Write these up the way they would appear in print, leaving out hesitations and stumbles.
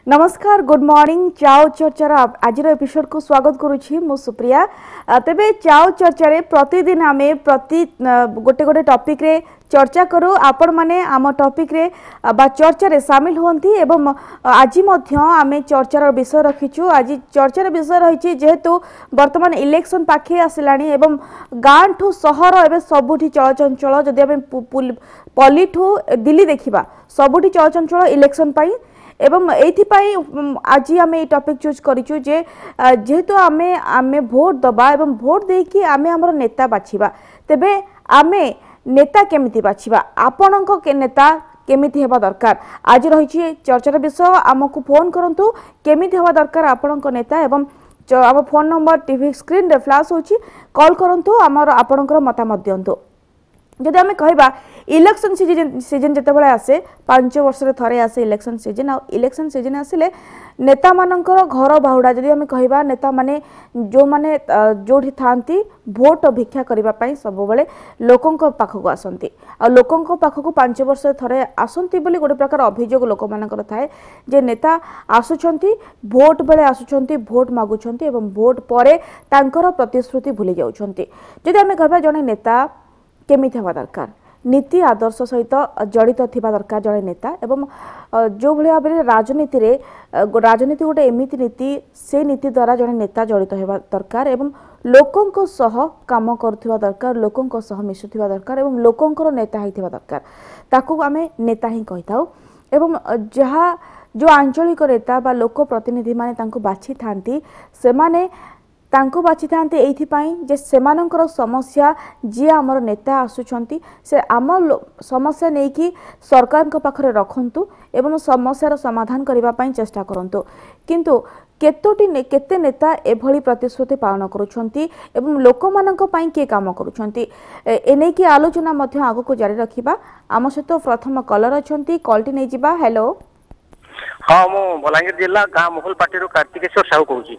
नमस्कार good morning चाओ चर्चार आज एपिसोड को स्वागत करुछि मु सुप्रिया तेबे चाओ चर्चा प्रतिदिन आमे प्रति गोटे गोटे टॉपिक रे चर्चा करू आपण माने आम टॉपिक रे बा चर्चा रे शामिल होंती एवं आज मध्य आमे चर्चार विषय रखिछु। आज चर्चार विषय रही जेहेतु वर्तमान इलेक्शन पाखे आसिलानी एवं गाँ ठू सहर एवं सबुठी चलचंचल जदि आमे पल्ली ठू दिल्ली देखिबा सबुठी चलचंचल इलेक्शन पाई एवं एथिपाई आज आम ये टॉपिक चूज करिछु जे जेहेतु आमे आमे भोट दबा एवं भोट देकी आमे हमर नेता बाछिबा तेबे आमे नेता केमिति बाछिबा आपणक के नेता केमिति हेबा दरकार आज रही चर्चार विषय आमको फोन करंतु केमिति हेबा दरकार आपणक नेता एवं आम फोन नंबर टीवी स्क्रीन रे फ्लैश होची कॉल करंतु आमर आपणकर मतामत दियंतु। जदि आम कहवा इलेक्शन सीजन जितेबाला आसे 5 वर्ष थे आसे इलेक्शन सीजन आ इलेक्शन सीजन आसिले नेता मानकर घर बाहुड़ा जदि आम कहवा नेता माने जो माने जोठी थांती भोट भिक्षा करने सब बेले लोकों पाखक आसती आ लोकों पाखक 5 वर्ष थे आसती बोली गोटे प्रकार अभियोग लोक मानकर थाए जे नेता आसुछंती भोट बेले आसुछंती भोट मागुछंती एवं भोट परे तांकर प्रतिश्रुति भूली जाउछंती। जदि आम कहवा जने नेता केमिति हेबा दरकार नीति आदर्श सहित जड़ित थिबा दरकार जड़े नेता एवं जो भाया भाव राजनीति रे राजनीति गोटे एमिति नीति से नीति द्वारा जड़े नेता जड़ित हेबा दरकार एवं लोकों सह काम करुवा दरकार लोकों सह मिशुवा दरकार एवं लोकों नेता हिथिबा दरकार ताकू आमे नेता ही कहि थाउ एवं जहाँ जो आंचलिक नेता बा लोक प्रतिनिधि माने तांको बाछि थांती से माने तांको बाछि थांते एइथिपाई जे सेमानंकर समस्या जे हमर नेता आसुछंती से आम समस्या नै कि सरकार को पाखरे रखंतु एवं समस्यार समाधान करिबा पई चेष्टा करंतु किंतु केते नेता एभली प्रतिश्रुति पालन करूछंती एवं लोकमानंक पई के काम करूछंती एनै कि आलोचना मध्य आगो को जारी रखिबा। आम सहित प्रथम कलर अछंती कॉलटी नै जिबा। हेलो हां मो बलांगीर जिल्ला गां मोहल पाटीरो कार्तिकेश्वर साहू कहूची।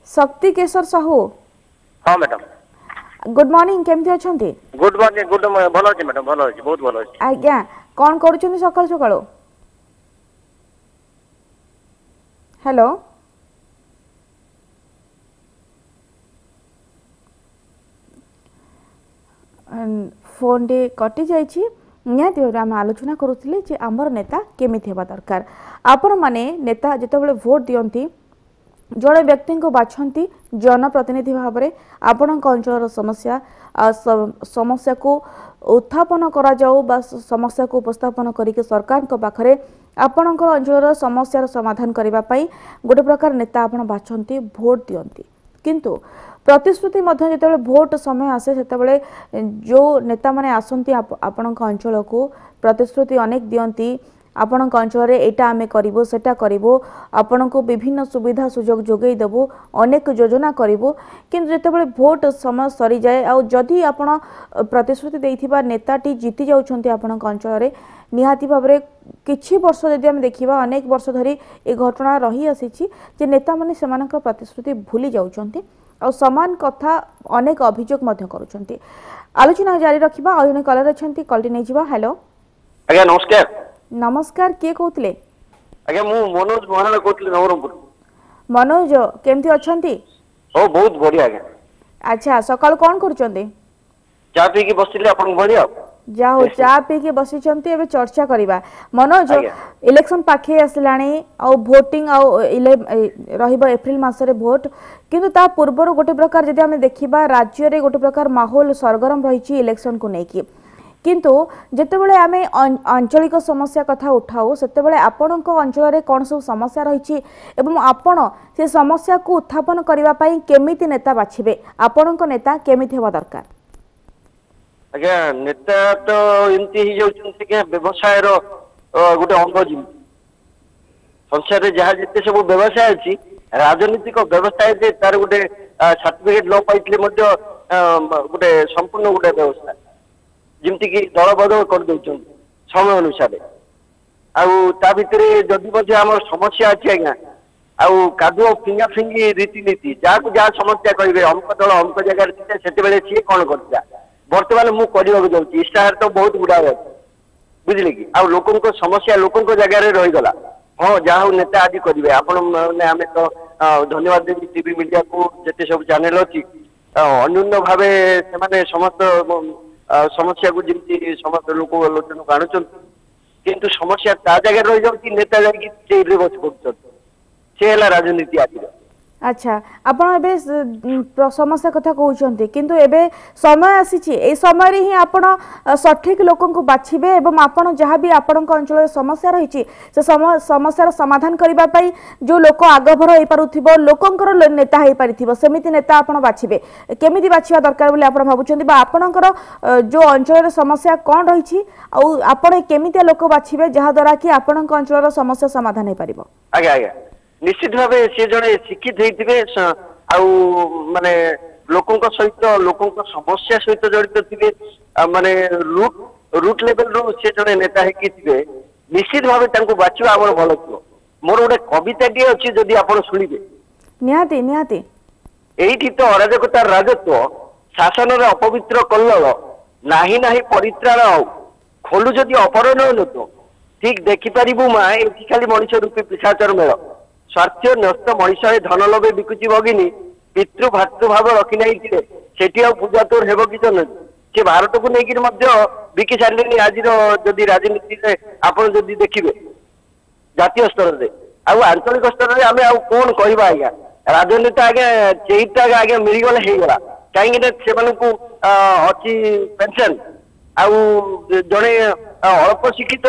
शक्ति केशर साहू हाँ मैडम गुड मॉर्निंग केमती अछंती? गुड मॉर्निंग गुड भलो अछि मैडम भलो अछि बहुत भलो अछि। आज्ञा कोन करूछंती सकाळ सकाळ? हेलो फोन डे कटि जाइछि निहाती भाव आम आलोचना करुथिले जे आमर नेता केमिति हेबा दरकार। आपण माने नेता जेतेबेले भोट दियंती जड़े व्यक्ति को बाछंती जनप्रतिनिधि भाव में आपण अंचल समस्या समस्या को उत्थापन करा जाऊ बा समस्या को उपस्थापन करके सरकार को पाखरे आपण अंचल समस्यार समाधान करने पाई गोटे प्रकार नेता आपण बाछंती भोट दियंती किंतु प्रतिश्रुति मध्य जेतेबेले भोट समय आसे सेतेबेले जो नेता माने आसंती आपण अंचल को प्रतिश्रुति अनेक दियंती आपण अंचल एटा आमे करिवो सेटा करिवो आपण को विभिन्न सुविधा सुजोग जोगई देबो अनेक योजना करिवो किंतु जेतेबेले भोट समय सरी जाए आ जदि आपण प्रतिश्रुति देइथिबा नेताटी जीति जाउछंती आपण अंचल निहाती भाव में किछि वर्ष जदि आमे देखिबा अनेक वर्ष धरी ए घटना रही आसीछि जे नेता माने सेमानक प्रतिश्रुति भूली जाउछंती और समान कथा अनेक अभियोग मध्य करूछंती। आलोचना जारी रखिबा। और जने कलर अछंती कॉलटी नै जिबा। हेलो आज्ञा नमस्कार। नमस्कार किए कहउतले? आज्ञा मु मनोज महाराणा कहउतले नवरंगपुर। मनोज केमती अछंती? ओ बहुत बढ़िया आज्ञा। अच्छा सकाळ कोन करूचंती? चा पी के बसिले आपण बढ़िया जाओ चा पी के बसिचंती एबे चर्चा करिबा। मनोज इलेक्शन पाखे आसलाणी और वोटिंग रहिबो एप्रिल मासरे भोट किंतु ता पूर्वर गोटे प्रकार जदि हम देखिबा राज्य रे गोटे प्रकार माहौल सरगरम रहिछि इलेक्शन को नेकी किंतु जेतेबेले आमे आंचलिक समस्या कथा उठाऊ सेतेबेले आपणक अंचल रे कोन सब समस्या रहिछि एवं आपण से समस्या को उत्थापन करिबा पई केमिति नेता बाछिबे आपणक नेता केमिति हेबा दरकार? आज्ञा नेता तो एमती ही जाउछन के व्यवसाय रो गोटे अंग जिम संसार रे जहा जते सब व्यवसाय अछि राजनीतिक व्यवस्था जे तार गोटे सर्टिफिकेट ल पाइतले मध्य गोटे संपूर्ण गोटे व्यवस्था जिमती कि दल बदल कर दउछन समय अनुसार आउ ता भितरे जदि मध्य हमर समस्या अछि आज्ञा आउ कादुओ फिंगा फिंगी रीतिनीति जाकु जा समस्या कहिबे हमको दल हमको जगह रे सेते बेले छी कोन करता बर्तमान मु करबा जाउची इष्टाहार तो बहुत गुडा है बुझले कि आ लोकन को समस्या लोकन को जगह रे रही गला हाँ जहाँ नेता आज करेंगे आपण मैंने आम तो धन्यवाद देवी टीवी मीडिया को जिते सब चैनल अच्छी अन्यून भाव से समस्त समस्या को जमी समस्त लोक आलोचना को आणुंट किंतु समस्या ता जगह रही जाऊँगी नेता जाइए बस कर राजनीति आज अच्छा आपण एबे समस्या कथा कहउछंती किंतु एबे समय आसीची ए समय रे ही आपण सठिक लोकन को बाछिबे एवं आपण जहाँ भी आपण अंचल समस्या रही से समस्यार समाधान करबा पई जो लोक आगभर होई पारुथिबो लोकंकर नेता होई पारिथिबो सेमिति नेता आपण बाछिबे केमिति बाछिबा दरकार बोली आपण भाबुछंती बा आपणकर जो अंचल समस्या कोन रही आ आपण केमिति लोक बाछिबे जहाँ द्वारा कि आपण अंचल समस्या समाधान होई पारिबो आज्ञा आज्ञा निश्चित भाव सी जड़े शिक्षित होते माने लोकों सहित लोकों समस्या सहित जड़ित थे माने रूट लेवल रू सी जड़े नेता थे निश्चित भाव बाछवा आम भल थो मोर गोटे कविता अच्छी जदि आप शुणे निहाती निहाती एठी तो अराजकतार राजत्व शासन अपवित्र कल्लल नाही नाही परित्राण खोलु जदि अपहरण तो ठीक देखिपारू माँ ये खाली मनीष रूपी पिशाचर मेल स्वार्थ नष्ट मनीष धन लभे बिकुची भगिनी पितृ भातृभाव रखी नहीं सेठी पूजा तोर हेब कि सी भारत को लेकिन बिकी सारे आज जदि राजनीति आप देखिए जातीय स्तर से आंचलिक स्तर में आम कौन कह आज्ञा राजनीति आज्ञा चेता आज्ञा मिलगले होगा कहीं अच्छी पेंशन जड़े अल्प शिक्षित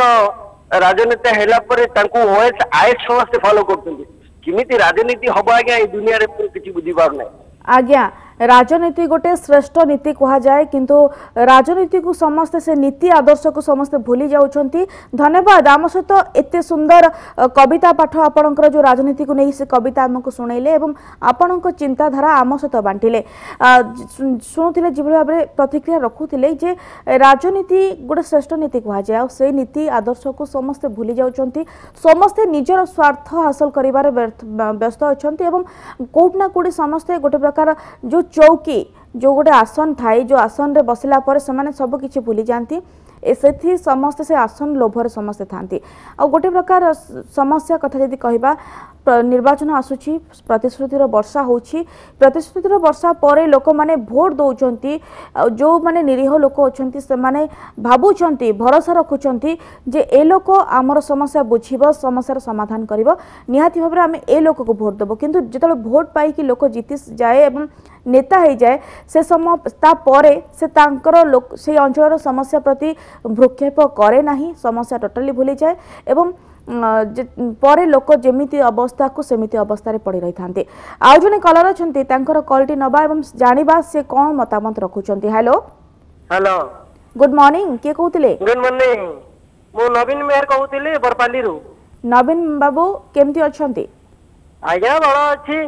राजनेता है आएस समस्ते फॉलो करते राजनीति हम आज्ञा ये दुनिया किसी बुझी पार ना आज्ञा राजनीति गोटे श्रेष्ठ नीति कहा जाए किंतु राजनीति को समस्ते से नीति आदर्श को समस्ते भूली जाउछंती धन्यवाद आम सहित एते सुंदर कविता पाठ आपणकर जो राजनीति को नहीं से कविता आमको सुनैले एवं आपणक चिंताधारा आम सहित बांटिले शुणुथिले जिभଳି भाबरे प्रतिक्रिया रखुथिले जे राजनीति गोटे श्रेष्ठ नीति कहा जाए से नीति आदर्श को समस्ते भूली जाउछंती समस्ते निजर स्वार्थ हासिल करिवार व्यस्त अछंती एवं कोठना कोठी समस्ते गोटे प्रकार जो चौकी जो गोटे आसन थाए जो आसन रे बसला पर से सब किसी भूली जाती से समस्ते से आसन लोभर समस्ते थांती आ गोटे प्रकार समस्या कथा यदि कहबा निर्वाचन आसुची प्रतिश्रुतिर वर्षा होची प्रतिश्रुतिर वर्षा परे लोक माने भोट दौचंती जो माने निरीह लोक अछंती से माने भाबुचंती भरोसा रखुचंती जे ए लोक आमर समस्या बुझिबो समस्यार समाधान करिवो निहाती भाबरे आमे ए लोक को भोट देबो किंतु जेतले भोट पाई कि लोक जीति जाए एवं नेता हो जाए से समय ता परे से तांकर लोक से अंचल समस्या प्रति भ्रूक्षेप करे नाही समस्या टोटली भूली जाए एवं परे लोक जेमिति अवस्था को सेमिति अवस्था रे पड़ी रही थांते आउ जने कलर अछंती तांकर कॉलिटी नबा एवं जानिबा से कोन मतामत रखुचंती हेलो हेलो गुड मॉर्निंग के कहउतिले गुड मॉर्निंग मो नवीन मेहर कहउतिले बरपाली रु नवीन बाबू केमति अछंती आज्ञा बड़ा अच्छी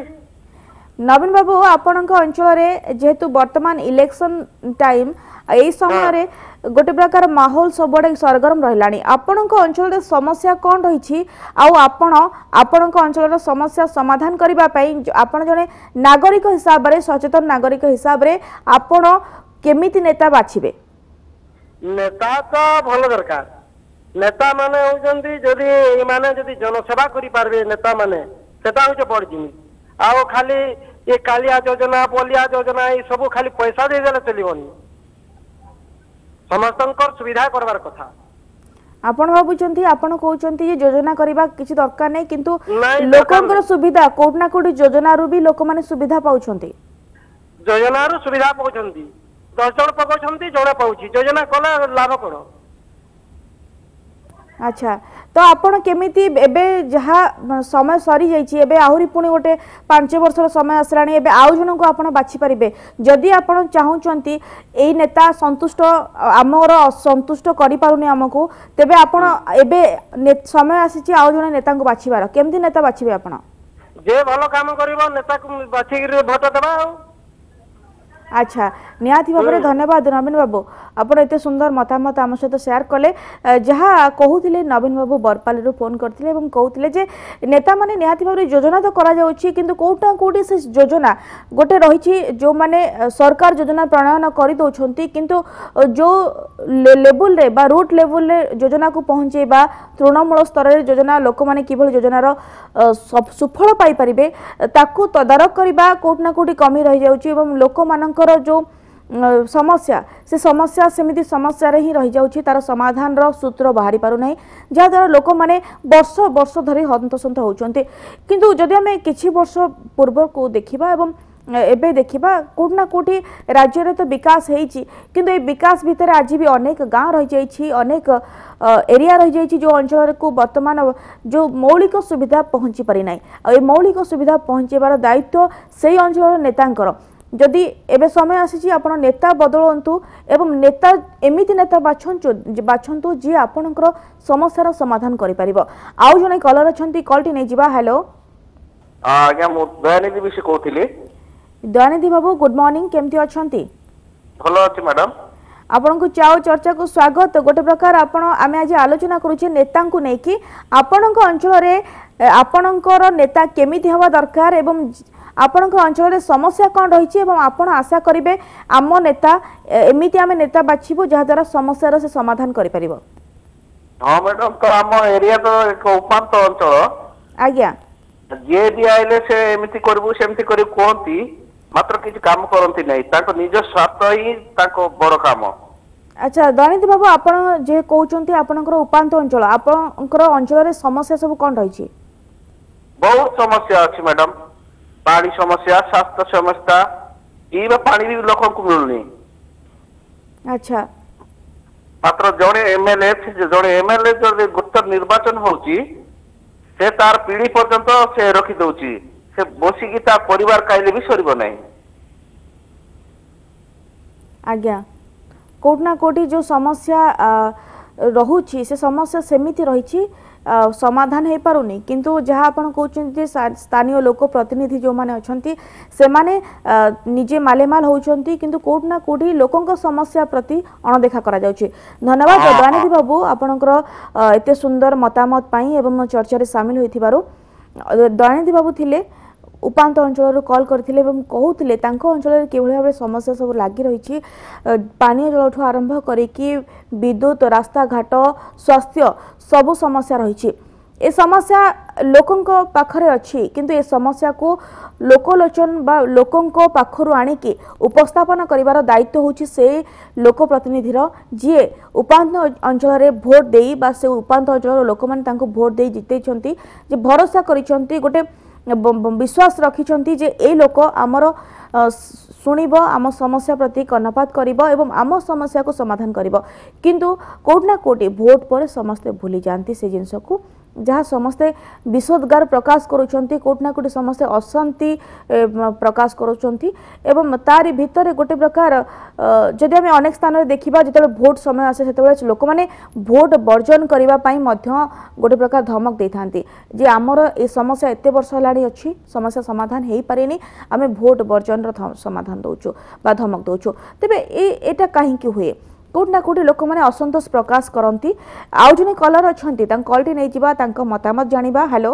नवीन बाबू आपणक अंचल रे जेहेतु वर्तमान इलेक्शन टाइम ए समय रे गोटे प्रकार माहौल सबडे सरगरम रहलानी आपणक अंचल रे समस्या कोन रही आपणक अंचल रे समस्या समाधान करिबा पई आपण जने नागरिक हिसाब रे सचेतन नागरिक हिसाब रे आपण केमिति नेता बाछिबे नेता तो भल दरकार नेता माने होजंती जदी माने जदी जनसेवा करि पारबे नेता माने सेटा होचे बड़ जिनिस आओ खाली ये कालिया योजना बलिया योजना ये सब खाली पैसा दे देले चलिबनी समस्तंकर सुविधा करबार कथा आपण भाबुचंती आपण कहउचंती ये योजना करबा किछि दरकार नै किंतु लोकंकर सुविधा कोठना कोठी योजना रु भी लोक माने सुविधा पाउछंती योजना रु सुविधा पाउछंती 10 जण पकाउछंती जणे पाउछि योजना कला लाभ कोन अच्छा तो आपण केमिति एबे जहाँ समय सरी जाइछि एबे आहुरी पुणी गोटे 5 वर्षर समय आसलाणी एबे आउ जन को आपण बाछि परिबे जदि आपण चाहुचंती एई नेता संतुष्ट आमर असंतुष्ट करि पारुनी हमकु तेबे आपण एबे समय आसीछि आउ जन नेता को बाछिबार केमिति नेता बाछिबे आपण जे भलो काम करिवो नेता को बाछि भोट देबा अच्छा निहाती भाव में धन्यवाद नवीन बाबू ଆପଣ ଏତେ ସୁନ୍ଦର ମତାମତ ଆମ ସହିତ ସେୟାର କଲେ। ଯାହା କହୁଥିଲେ ନବୀନ ବାବୁ ବରପାଲିରୁ ଫୋନ କରିଥିଲେ ଏବଂ କହୁଥିଲେ ଯେ ନେତାମାନେ ନିହାତି ଭାବରେ ଯୋଜନା ତ କରାଯାଉଛି କିନ୍ତୁ କୋଉଠି ନା କୋଉଠି ସେ ଯୋଜନା ଗୋଟେ ରହିଛି ଯେଉଁମାନେ ସରକାର ଯୋଜନା ପ୍ରଣୟନ କରିଦେଉଛନ୍ତି କିନ୍ତୁ ଯେଉଁ ଲେବୁଲରେ ବା ରୁଟ୍ ଲେବୁଲରେ ଯୋଜନାକୁ ପହଞ୍ଚାଇବା ତୃଣମୂଳ ସ୍ତରରେ ଯୋଜନା ଲୋକମାନେ କିଭଳି ଯୋଜନାର ସୁଫଳ ପାଇପାରିବେ ତାକୁ ତଦାରଖ କରିବା କୋଉଠି ନା କୋଉଠି କମି ରହିଯାଉଛି ଏବଂ ଲୋକମାନଙ୍କର ଯେଉଁ समस्या से समस्या सेमिति समस्या रे ही रही जाउछि तार समाधान रो सूत्र बाहरी पारु नै जा द्वारा लोक माने वर्ष वर्ष धरि हंतसंत होउचंते किंतु जदि हमें किछि वर्ष पूर्व को देखिबा एवं एबे देखिबा कोठना कोठी राज्य रे तो विकास हेछि किंतु ए विकास भितर आज भी अनेक गांव रही जाइछि अनेक एरिया रही जाइछि जो अंचल को वर्तमान जो मौलिक सुविधा पहुंची पारि नै ए मौलिक सुविधा पहुंचेबार दायित्व सेही अंचल नेतांकर जदि एबे समय आसी आपण नेता बदलंतु एवं नेता एमिति नेता बाछंतु जी आपणकर समस्यार समाधान करि परिबो। आउ जने कलर अछंती कॉलटी नै जिबा। हेलो आज्ञा मु दयानिधि विषय कहथिले। दयानिधि बाबू गुड मॉर्निंग, केमती अछंती? भलो अछि मैडम। आपण को चाओ चर्चा को स्वागत। गोटे प्रकार आपण आमे आज आलोचना करूचे नेता को नै कि आपणक अंचल रे आपणकर नेता केमिति हवा दरकार एवं आपणक अंचल रे समस्या कोन रहिछि एवं आपण आशा करिवे आम नेता एमिति आमे नेता बाछिबो जहा द्वारा समस्या रो से समाधान करि परिबो। हां मैडम, तो आम एरिया तो एक उपांत अंचल आज्ञा जे भी आइले से एमिति करबो सेमिति करि कोंती मात्र किछ काम करंती नै ताको निज स्वार्थ ही ताको बड़ काम। अच्छा दयानिधि बाबू आपण जे कहउचंती आपणकर उपांत अंचल आपणकर अंचल रे समस्या सब कोन रहिछि? बहुत समस्या अछि मैडम, पानी समस्या, स्वास्थ्य समस्या, पीवा पानी भी लोक को मिलनी। अच्छा मात्र जड़े एमएलए जो गुप्त निर्वाचन होची से तार पीढ़ी पर्यंत से रखी दउची से बसिकी ता परिवार काइले भी सरिबो नहीं। आज्ञा कोठना कोठी जो समस्या रहुची से समस्या सेमिति रहिछि समाधान हे पारुनी किंतु जहाँ आपण कहउचंती स्थानीय लोक प्रतिनिधि जो माने अछंती से माने निजे मालेमाल होउचंती किंतु कोठना कोठी लोकंक समस्या प्रति अणदेखा करा जाउची। धन्यवाद दयानिधि बाबू आपणकर एते सुंदर मतामत पाई एवं चर्चा रे शामिल होइथिबारु। दयानिधि बाबू थिले उपांत अंचल कॉल करथिले एवं कहउथिले तांको अंचल केवल भाव समस्या सब लागी रही पानी जलठू आरंभ करिकी विद्युत रास्ता घाट स्वास्थ्य सब समस्या रही। ए समस्या लोकंक पाखरे अच्छी किंतु ए समस्या को लोकलोचन बा लोकंक पाखरु आनिकी उपस्थापन करिवार दायित्व होची से लोक प्रतिनिधिर जी उपांत अंचल रे भोट देई बा से उपांत अंचल लोक माने तांको भोट देई जितेछंती जे भरोसा करिसंती गोटे विश्वास रखिछंती जे ए लोक आमर शुणिब आम समस्या प्रति कर्णपात करिबो एवं आम समस्या को समाधान करिबो किंतु कोठना कोटी भोट पर समस्ते भूली जानती से जिनस को जहाँ समस्ते विषोद्गार प्रकाश करुछंती कोठना कोटी समस्ते अशांति प्रकाश करुछंती एवं तारि भितर गोटे प्रकार जदि आम अनेक स्थान में देखा जिते भोट समय आसे से लोक मैंने भोट बर्जन करने गोटे प्रकार धमक दे था जे आमर ए समस्या एत वर्ष है अच्छी समस्या समाधान हो पारे आम भोट बर्जन समाधान दौचु बा धमक दौचु तेरे एटा कहीं हुए कोठना कोठी लोक मैंने असंतोष प्रकाश करती। आउ जने कलर अच्छी कॉलटी नहीं जिबा तांको मतामत जानिबा। हेलो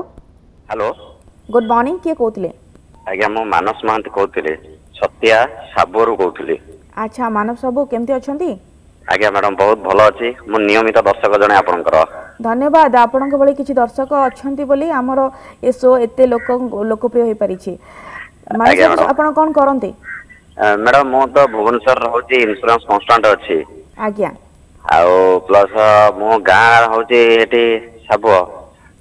हेलो गुड मॉर्निंग, किए कहउथिले? आज्ञा मो मानस महंती कहउथिले सत्या साबोरु कहउथिले। अच्छा मानव बाबू केमती अछंती? आज्ञा मैडम बहुत भलो अछि, मो नियमित दर्शक जने आपनकर। धन्यवाद। आपनक बळे किछि दर्शक अछंती बोली हमर ए शो एते लोकप्रिय होई परिछि। मानस आपन कोन करंती? मैडम मो तो भुवनेश्वर रहउछि इंश्योरेंस कांस्टेंट अछि। आज्ञा आउ प्लस मो गाँ होची एटी साबो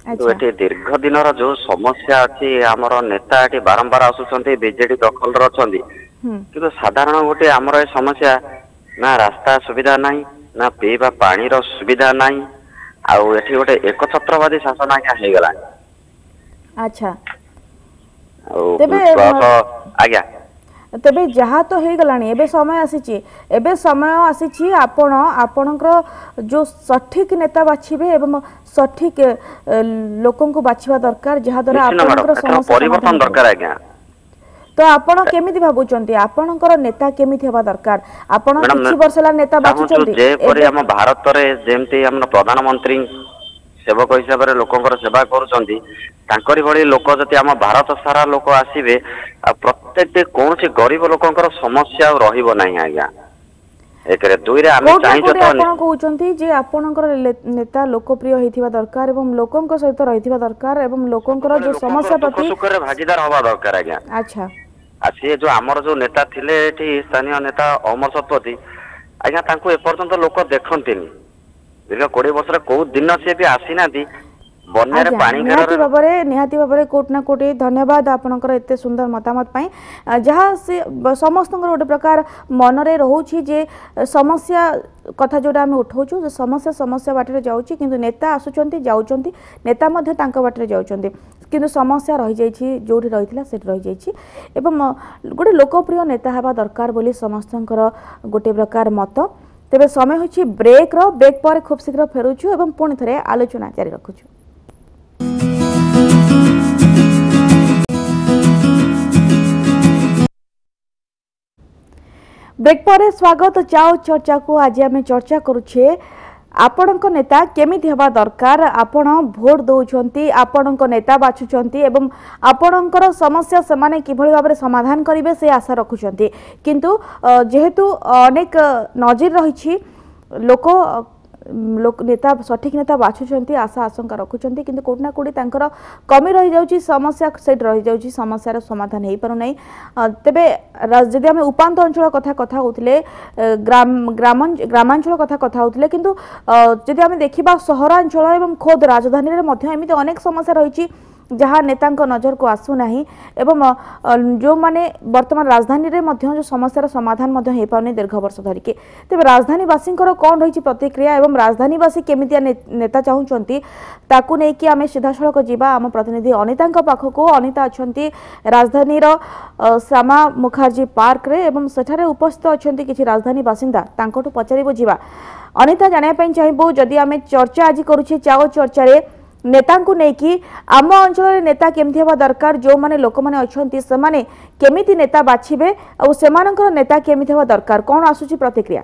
तो एटी दीर्घ दिन जो समस्या अछि हमर नेता एटी बारंबार आसुछंती बीजेडी दखल र अछंती किंतु साधारण गोटे हमर ए समस्या ना रास्ता सुविधा नाही ना पीवा पानी रो सुविधा नाही आउ एटी गोटे एकछत्रवादी शासन आज्ञा हे गला। अच्छा आउ प्लस आज्ञा तेबे जहाँ तो हो गलानी एबे समय आसी आपण आपणकर जो सठिक नेता बाछिबे एवं सठिक लोकन को बाछिबा दरकार जहाँ द्वारा आपणकर समस्या परिवर्तन दरकार आज्ञा। तो आपण केमिति भाबुचंती आपणकर नेता केमिति हेबा दरकार आपण किछि वर्ष ला नेता बाचुचंती जे परि हम भारत रे जेमति हम प्रधानमंत्री सेवक हिसाब रे लोकंकर सेवा करूचंती तांकरी भली लोक जति हम भारत सारा लोक आसीबे प्रत्येक कोनसी गरीब लोकंकर समस्या रहिबो नाही आज्ञा एकरे दुई रे आमे चाहिजो तो आपण कहउचंती जे आपणकर नेता लोकप्रिय हेथिबा दरकार एवं लोकंक सहित रहिथिबा दरकार एवं लोकंकर जो समस्या प्रति सुखरे भागीदार होबा दरकार आज्ञा अच्छा से जो आमर जो नेता थिले एठी स्थानीय नेता अमर सतपथी आज्ञा तांको ए पर्यंत लोक देखंतिनी दीर्घ 20 वर्ष को दिन से भी आसी नाती बन्या रे पानी निहाती बाबरे कोट ना कोटी धन्यवाद आपनकर एते सुंदर मतामत पई जहा से समस्त गोटे प्रकार मन रे रहउछि जे समस्या कथा जोटा हम उठाउछु जे समस्या बाटरे जाउछि किंतु नेता आसुचंती जाउचंती नेता मध्ये तांका बाटरे जाउचंती किंतु समस्या रही जाइछि जोठी रहिथिला सेठ रही जाइछि एवं गोटे लोकप्रिय नेता हेबा दरकार बोली समस्तंकर गोटे प्रकार मत तेबे समय होछि ब्रेक पर खूब शीघ्र फेरुछु एवं पुणी थरे आलोचना जारी रखुछु। ब्रेक पर स्वागत चाओ चर्चा को आज आम चर्चा करुछे आपणक नेता केमिति हेबा दरकार आपण भोट दउछंती आपणक नेता बाछुचंती एवं आपणकर समस्या समाने किभଳି भाबरे समाधान करिवे से आशा रखुचंती किंतु जेहेतु अनेक नजर रहिछि लोक नेता सठिक नेता बाछुचंती आशा आशंका रखुचंती किंतु कोटना कोडी तांकर कमी रहि जाउची समस्या सेट रहि जाउची समस्यार समाधान हेई पारु नै तबे जदि हम उपांत अंचल कथा होतिले ग्रामांचल कथा होतिले किंतु जदि हम देखिबा सहरांचल एवं खोद राजधानी रे मध्य एमिति अनेक समस्या रहिची जहाँ नेता नजर को आसु नाही एवं जो माने वर्तमान राजधानी रे मध्य जो समस्यार समाधान मध्य हे पाउनी दीर्घ वर्ष धरिके तेबे राजधानीवासी कौन रही प्रतिक्रिया एवं राजधानीवासी केमितिया नेता चाहूचंती ताकू नै कि आमे सीधा सड़क जीवा आम प्रतिनिधि अनिता पाखको अनिता अछंती राजधानी श्यामा मुखर्जी पार्क रे एवं सेठारे उपस्थित अछंती किछि राजधानी बासिंदा तांकोटु पचारिबो जीवा अनिता जानिया पई चाहिबो जदि आमे चर्चा आज करूछे चाओ चर्चा रे नेता को लेकिन आम अंचल नेता केमती हवा दरकार जो माने लोक माने अछंती से माने केमिति नेता बाछिबे और सेमानकर नेता केमिति हवा दरकार कोन आसुची प्रतिक्रिया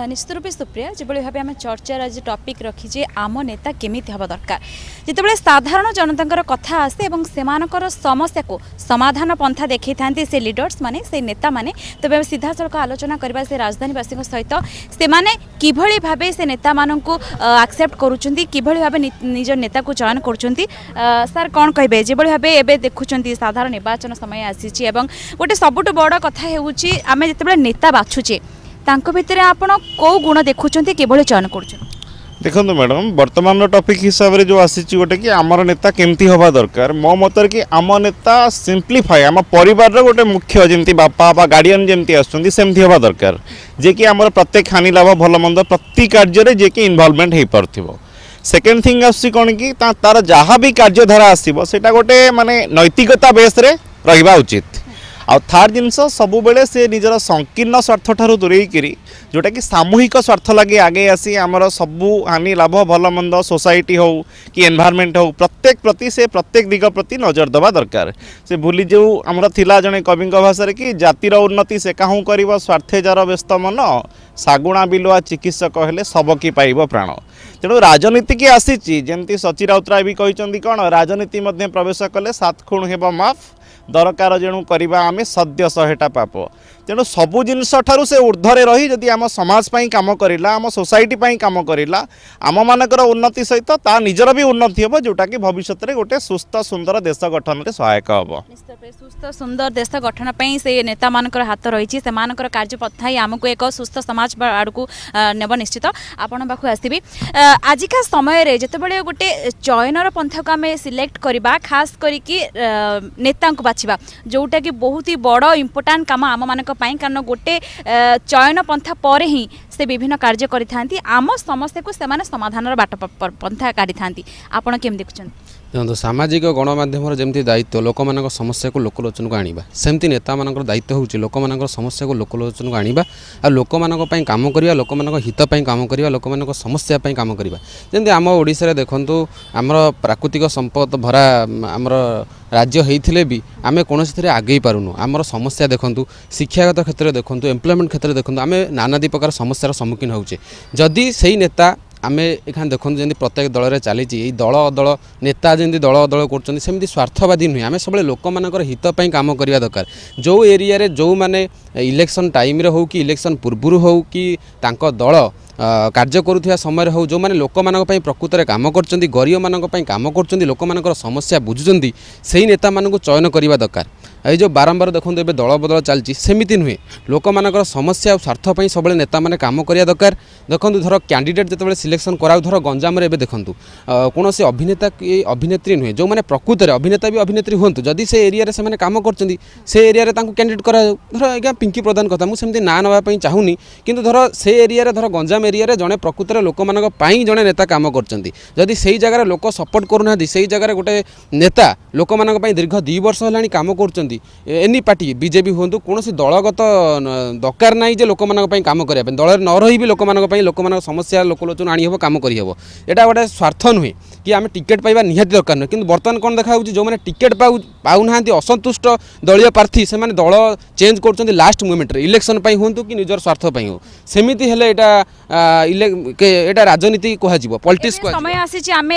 निश्चित रूपे सुप्रिया जो भाव आम चर्चार आज टॉपिक रखीजे आम नेता केमिति हवा दरकार जितेबाला साधारण जनता कथा आसे और सेमानकर समस्या को समाधान पंथा देखी था से लीडर्स माने से नेता माने तबे सीधा सड़क आलोचना करबा से राजधानीवासी सहित से माने किभଳି भाबे से नेता माननकु एक्सेप्ट करूचंती किभଳି भाबे निज नेता को चयन करूचंती सर कौन कहबे जे भाबे एबे देखुचंती साधारण निर्वाचन समय आसीची एवं गोटे सबुठ बड़ कथा हेउची आमे जितेबाला नेता बाछुचे तांको भितर आपण को गुण देखुचंती केबळे चयन करूचन देखो मैडम वर्तमान टॉपिक हिसाब रे जो आसी गोटे कि आमर नेता केमती हवा दरकार मो मतर कि आम नेता सिंप्लीफाई आम परिवार रो गोटे मुख्य जमती बापा बा गार्डियन जमती आसुचंती सेमती हवा दरकार जे कि आमर प्रत्येक हानि लाभ भल मंद प्रति कार्य रे जे कि इन्वॉल्वमेंट हे परथिबो सेकेंड थिंग आसी कोन कि तार जहाँ भी कार्यधारा आसीबो सेटा गोटे माने नैतिकता बेस रे रहिबा उचित आ थर्ड जिनस सब बेले से निजर संकीर्ण स्वार्थ ठारू दूरेई करी जोटा कि सामूहिक स्वार्थ लगे आगे आसी आमर सबू हानि लाभ भल मंद सोसाइटी हो कि एनवायरनमेंट हो प्रत्येक प्रति से प्रत्येक दिग प्रति नजर देवा दरकार से भूली जो आमर थिला जने कवि भाषा कि जातिर उन्नति से काहू कर स्वार्थे जार व्यस्त मन सागुणा बिलुआ चिकित्सक हेले सबकी पाइब प्राण तेणु राजनीति की आसी जमती सची राउतराय भी कहते कौन राजनीति मध्य प्रवेश कले 7 खूण हेब माफ दरकार जेणु करवा आमे सद्य 100टा पाप तेणु सबु जिनस ठारू से ऊर्ध्वरे रही जदि आम समाज पाई काम करिला आम सोसाइटी पाई काम करिला आम मानकर उन्नति सहित ता निजर भी उन्नति हेबो जोटा कि भविष्य रे गोटे सुस्थ सुंदर देश गठन रे सहायक हेबो सुस्थ सुंदर देश गठन पई से नेता मानकर हाथ रही से मानकर कार्य पथाई आमको एक सुस्थ समाज आड़कू नेब निश्चित आपण पाखु आसीबी आजिका समय रे जतबेले गोटे चयनर पंथा को आमे सिलेक्ट करबा खास करी कि नेता को बाछिबा जोटा कि बहुत ही बड़ इंपोर्टाट काम आम मान कारण गोटे चयन पंथा पर ही से विभिन्न कार्य करिथांती आम समस्या को सेमाने समाधान बाट पंथा काढ़ी थांती आपण केम देखुछन देखो सामाजिक गणमाध्यम जमी दायित्व लोक मान समस्या को लोकलोचन को आनिबा सेमती नेता मान दायित्व होउची लोक मान समस्या को लोकलोचन को आनिबा आ लोक मान पई काम करिया लोक मान हित पई काम करिया लोक मान समस्या पई काम करिया जेमती आम ओडिसा रे देखंतु आमर प्राकृतिक संपद भरा आमर राज्य होइथिले भी आमे कोनोसी थरे आगे पारुनु आमर समस्या देखंतु शिक्षागत क्षेत्र देखंतु एम्प्लॉयमेंट क्षेत्र देखंतु आमे नानादी प्रकार समस्यार सम्मुखीन होउचे जदि सेही नेता आमे एखान देखते जमी प्रत्येक दल में चली दल दल नेता जमी दल दल करमती स्वार्थवादी नुहे आम सब लोक मान हितपाई कम करवा दरकार जो एरिया रे जो माने इलेक्शन टाइम हो कि इलेक्शन पूर्व हो कि दल कार्य करुवा समय हो जो मैंने लोक मान प्रकृत में कम कर गरीब मान कम कर लोक मान समस्या बुझुंट से नेता मान चयन करवा दरकार ये जो बारंबार देखो ए दल बदल चलती सेमती नुहे लोक मान समस्या और स्वार्थपाई सब नेता मैंने कम करवा दरकार देखो धर कैंडिडेट जो सिलेक्शन कराऊ धर गंजाम देखूँ कौन से अभिनेता अभिनेत्री नुहे जो मैंने प्रकृत में अभिनेता भी अभिनेत्री हूँ जदि से एरिया से कम कर एरिया कैंडिडेट करा धर आज्ञा पिंकी प्रधान कथा मुझे ना नापी चाहूनी किंतु धर से एरिया धर गंजाम एरिया जड़े प्रकृत में लोक मान जड़े नेता कम कर से जगह लोक सपोर्ट करूना से जगह गोटे नेता लोक मान दीर्घ 2 वर्ष है कम कर एनी पार्टी बीजेपी हूँ कौन दलगत दरकार ना जे लोक मान कम करने दल न रही भी लोक मान समस्या लोकलोचन आनी हम कम करहब यहाँ गोटे स्वार्थ नुहे कि आम टिकेट पाइबा निहाती दरकार नुहे कि बर्तमान कौन देखा जो मैंने टिकेट पाऊना असंतुष्ट दलीय प्रार्थी से दल चेंज कर लास्ट मोमेंट इलेक्शन हूँ कि निजर स्वार्थपाई हो सेमती हेले एटा राजनीति कह पॉलिटिक्स समय आसी आम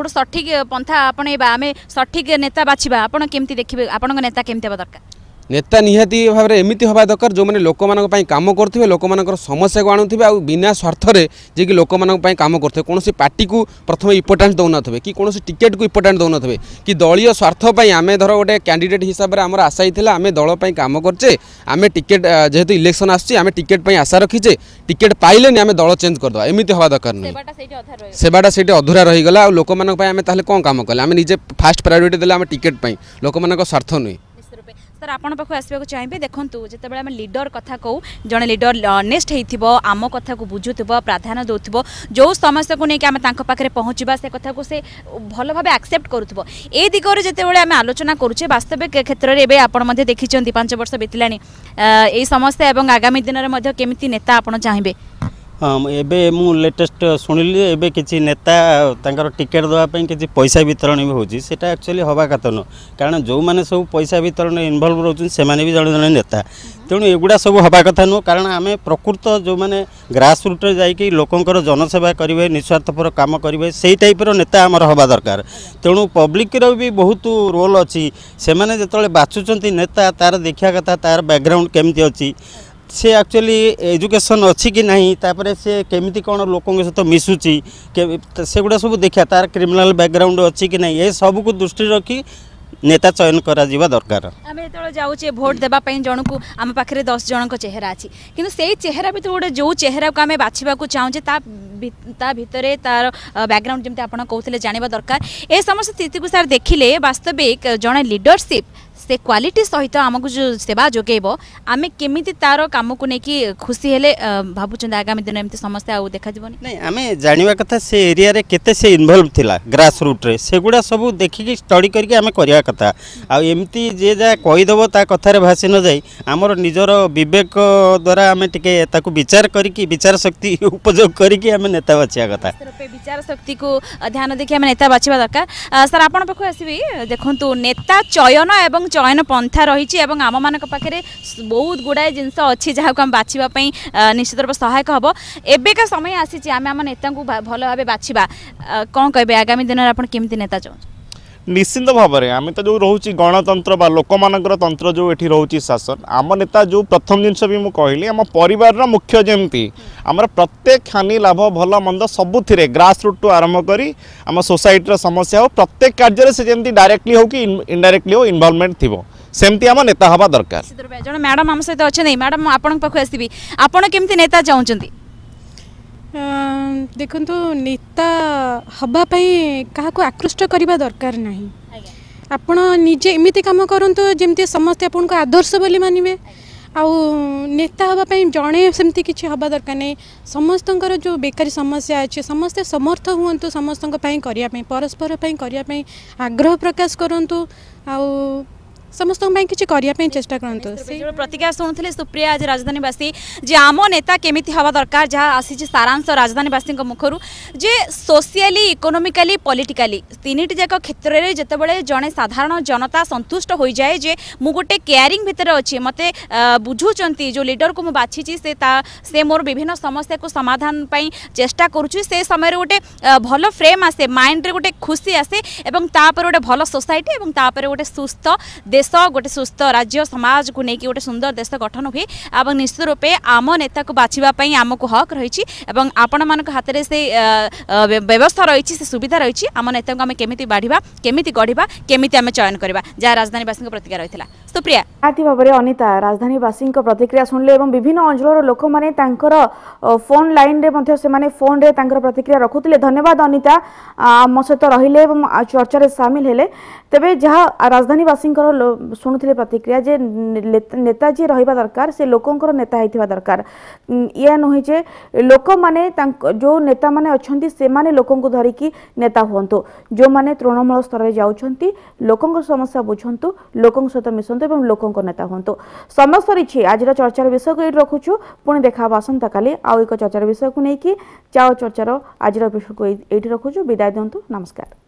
सठिक पंथा आपणेबा आम सठिक नेता बाछिबा आपण केमती देखिबे आपण नेता केमती हेबा दरकार नेता निहाती भाव में एमती हवा दरकार जो मैंने लोक मान कम करुवे लोक मान समस्या को आणुवे आ बिना स्वार्थ जे कि लोक मान कम करते कौन पार्टी को प्रथम इम्पोर्टान्स दौन थे कि कौन टिकेट को इम्पोर्टान्स दौन थे कि दलीय स्वार्थपाई आम धर गोटे कैंडिडेट हिसाब से आमर आशा ही आम दल कम करचे आम टिकेट जेहेतु इलेक्शन आसमें टिकेट आशा रखीचे टिकेट पाइले आम दल चेंज करदे एमती हवा दरकार नहीं सेवाटा से अधूरा रहीगला और लोक मान कौन कम कले आम निजे फास्ट प्रायोरिटी देले आम टिकेट लोक मान स्वार्थ नुहे सर आपण पाख आसवाक चाहिए देखूँ जिते आम लीडर कथा कहूँ जड़े लीडर अनेस्ट हो आम कथा को बुझुव प्राधान्य दौर जो समस्या को लेकिन आम पाखे पहुँचा से कथा को से भल भाव एक्सेप्ट करुव ए दिगरे जिते आम आलोचना करुचे वास्तविक क्षेत्र में आप देखी 5 वर्ष बीतला यही समस्या और आगामी दिन में केमी नेता आप चाहिए हाँ एबे मु लेटेस्ट शुणिली एबे किसी नेता तांकर टिकेट देवाई किसी पैसा वितरण भी होची सेटा एक्चुअली हवा कथा न कारण जो मैंने सब पैसा वितरण इनवल्व रोचन से माने भी जड़े जड़े नेता तेणु एगुड़ा सब हवा कथा नुह कारण आम प्रकृत जो मैंने ग्रास रूट जाकि लोकंर जनसेवा करेंगे निस्वार्थपर काम करेंगे से टाइपर नेता आमर हवा दरकार तेणु पब्लिक भी बहुत रोल अच्छी से मैंने जो बाछुंट नेता तार देखा कथा तार बैकग्राउंड केमती अच्छी से एक्चुअली एजुकेशन अच्छी कि नहीं तापर से केमिति कौन लोकों सहित मिसुची से गुड़ा सब देखा तार क्रिमिनाल बैकग्राउंड अच्छी कि नहीं ये सब को दृष्टि रखी नेता चयन करा जीवा दरकार आम जो जाऊे भोट देवाई जन को आम पाखे 10 जन चेहरा अच्छी कि से चेहरा भी गोटे जो चेहरा को आम बाछा चाहूचे ता भितर तार बैकग्राउंड जमी आप कहते जानवा दरकार ए समस्त स्थिति को सर देखिले वास्तविक जड़े लीडरशिप से क्वालिटी सहित आमको जो सेवा जोगेब आम केमी तार कम को लेकिन खुशी हेले भावुं आगामी दिन एमती समस्या देखा नहीं आम जानवा कथा से एरिया रे केते से इन्वॉल्व थिला ग्रास रूट रे सेगुड़ा सब देखिकी स्टडी करके आम करवा कथा आ एमती जे जा कहीदेव ता कथार भासी न जाई आमर निजर विवेक द्वारा आम टिके ताकू विचार करके विचार शक्ति उपयोग करके आम नेता बाछिया कथा विचार शक्ति को ध्यान देखिए आम नेता बाछिबा दरकार सर आपण पाखु आसीबी देखंतु नेता चयन एवं चयन पंथा रही आम मान पाखे बहुत गुड़ाए जिनस अच्छी जहाँ को आम बाछापी निश्चित रूप सहायक हम एबेका समय आसी आम आम नेता को भल भाव बाछा कौन कहे आगामी दिन में आप केमती नेता चाहूँ निश्चिंत भाव में आम तो जो रोचे गणतंत्र बा लोक मानकर तंत्र जो ये रोचे शासन आम नेता जो प्रथम जिनस भी मुझे कहली आम परिवार मुख्य जमती आमर प्रत्येक हानि लाभ भल मंद सबुथिरे ग्रास रूट टू आरंभ करी आम सोसाइटी समस्या हो प्रत्येक कार्य से जमी डायरेक्टली हो कि इनडायरेक्टली हो इनवॉल्वमेंट थी सेमती आम नेता हवा दरकार जो मैडम आम सहित अच्छा नहीं मैडम आपण पाखु आसबी आपण केमती नेता चाहते देखो नेता हवापाई क्या आकृष्ट करने दरकार नहीं ଆପଣ ନିଜେ ଏମିତି କାମ କରନ୍ତୁ ଯେମିତି ସମସ୍ତେ ଆପଣଙ୍କୁ ଆଦର୍ଶ ବୋଲି ମାନିବେ ଆଉ ନେତା ହେବା ପାଇଁ ଜଣେ ସେମିତି କିଛି ହେବା ଦରକାର ନାହିଁ ସମସ୍ତଙ୍କର ଯେଉଁ ବେକାରୀ ସମସ୍ୟା ଅଛି ସମସ୍ତେ ସମର୍ଥ ହୁଅନ୍ତୁ ସମସ୍ତଙ୍କ ପାଇଁ କରିବା ପାଇଁ ପରସ୍ପର ପାଇଁ କରିବା ପାଇଁ ଆଗ୍ରହ ପ୍ରକାଶ କରନ୍ତୁ ଆଉ ସମସ୍ତଙ୍କ ପାଇଁ କିଛି କରିବା ପାଇଁ ଚେଷ୍ଟା କରନ୍ତୁ प्रतिक्रिया शुणुले सुप्रिया आज राजधानीवासी जे आम नेता केमिति हवा दरकार जहाँ आसी सारांश राजधानीवासी मुखर जे सोशियाली इकोनोमिकाली पॉलिटिकली तीन जाक क्षेत्र में जितेबाला जड़े साधारण जनता संतुष्ट हो जाए जे मु गोटे केयरिंग भितर अच्छी मत बुझुंट जो लीडर को मुझे बाछी से मोर विभिन्न समस्या को समाधान पाई चेष्टा करुच्ची से समय गोटे भल फ्रेम आसे माइंड रे गोटे खुशी आसे एवं तापर गोटे भल सोसाइटी और तापर गोटे सुस्थ देश गोटे सुस्थ राज्य समाज को लेकिन गोटे सुंदर देश गठन हुए और निश्चित रूपे आम नेता को बाछवाई आमको हक रही आपण मान हाथ में से व्यवस्था रही से सुविधा रही आम नेता को आम केमी बढ़ा केमी गढ़ा केमी आम चयन करवा जहाँ राजधानीवासी प्रतिक्रिया रही है सुप्रिया भाव में अनिता राजधानीवासी प्रतिक्रिया शुणिले विभिन्न अंचल लोक मैंने फोन लाइन रे फोन रे प्रतिक्रिया रखुले धन्यवाद अनिता आम सहित रहिले चर्चा सामिल हेले तेबे जहाँ राजधानीवासी शुणुले प्रतिक्रिया जे नेता जी रहा दरकार से लोकंर नेता होता दरकार या नुहे जे लोक मैंने जो नेता मैंने अच्छा से माने लोकों को धरिकी नेता हूँ जो मैंने तृणमूल स्तर में जाऊँच लोकों समस्या बुझंतु लोकों सहित मिशंतु और लोकों नेता हूँ समय सरी आज चर्चार विषय को ये रखुचु पुणी देखा आसंता काली आउ एक चर्चार विषय को लेकिन चाओ चर्चार आज एपिसोड को ये रखुचु विदाय दिंतु नमस्कार।